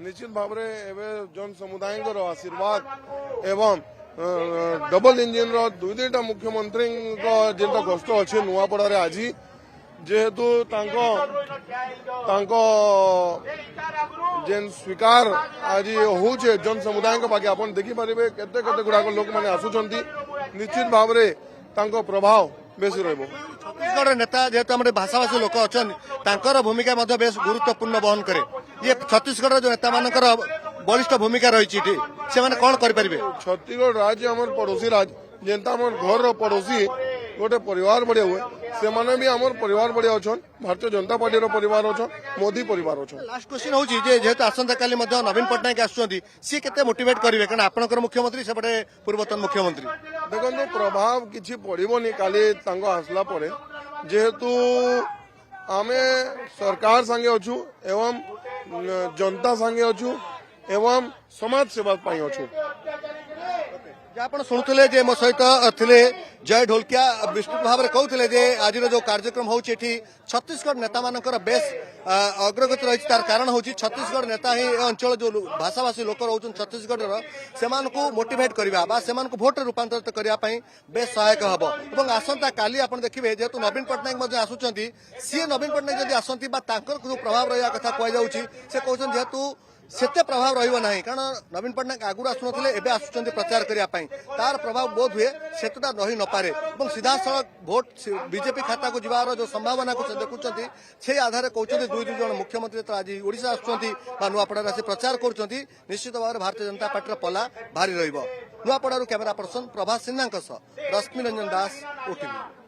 निश्चित भाव में जन समुदाय आशीर्वाद एवं डबल इंजिन दुई दुईटा मुख्यमंत्री जेनटा गस्त अच्छे नुआपड़ा आज जेहेतु जेन स्वीकार आज हूँ जन समुदाय पाखे आप देखिपारे केते केते गुड़ाक लोक मैंने आसुंच निश्चित भाव में प्रभाव बेसी रही छत्तीसगढ़ नेता जेहेतु आम भाषाभाषी लोक अच्छा भूमिका बेस गुरुत्वपूर्ण बहन करे ये छत्तीसगढ़ जो नेता मान बलिष्ठ भूमिका रही से मैंने कौन करें छत्तीसगढ़ राज्य आम पड़ोसी राज्य जेनता आम घर पड़ोसी गोटे परिवार बढ़िया हुए से माने भी आम परिवार बढ़िया अच्छा भारतीय जनता पार्टी परिवार अच्छा मोदी परिवार अच्छा। लास्ट क्वेश्चन हूँ जेहेतु आसंता काली नवीन पट्टनायक आसुच्च सी के मोटिवेट करेंगे कारण आपंकर मुख्यमंत्री सेपटे पूर्वतन मुख्यमंत्री देखो प्रभाव किसी पड़ोनी काली आसला परे जेहेतु आम सरकार संगे अच्छु एवं जनता संगे अच्छु एवं समाज सेवा अच्छु। आप शुणुले मो सहित थे जय ढोलकिया विस्तृत भाव में कहते आज जो कार्यक्रम होती छत्तीसगढ़ नेता मानकर बेस अग्रगति रही तार कारण हूँ छत्तीसगढ़ नेता ही अंचल जो भाषाभाषी लोक रोच छत्तीसगढ़ से मोटिवेट करवा से भोट रूपांतरित करने बेस सहायक हम और आसंता काली आप देखिए जेहेतु नवीन पट्टनायक आसुच्च सी नवीन पट्टनायक जब आसती जो प्रभाव रहा कथा कहु से कहते जेहेतु सेते प्रभाव रहिबो नाही कारण नवीन पट्टनायक आगुर आसुनथिले एबे आसुचंती प्रचार करिया पई तार प्रभाव बोध हुए सेतुटा रही न पारे और सीधा सड़क भोट बीजेपी खाता को जीवार जो संभावना को से देखुचंती से आधार कहउचंती दुई दुई जन मुख्यमंत्री तो आज ओडिशा आसुचंती बा नुआपड़ा आसी प्रचार करुचंती निश्चित भाव में भारतीय जनता पार्टी पला भारी रहिबो। नुआपड़ारू कैमरा पर्सन प्रभास सिन्हा रश्मि रंजन दास ओटीवी।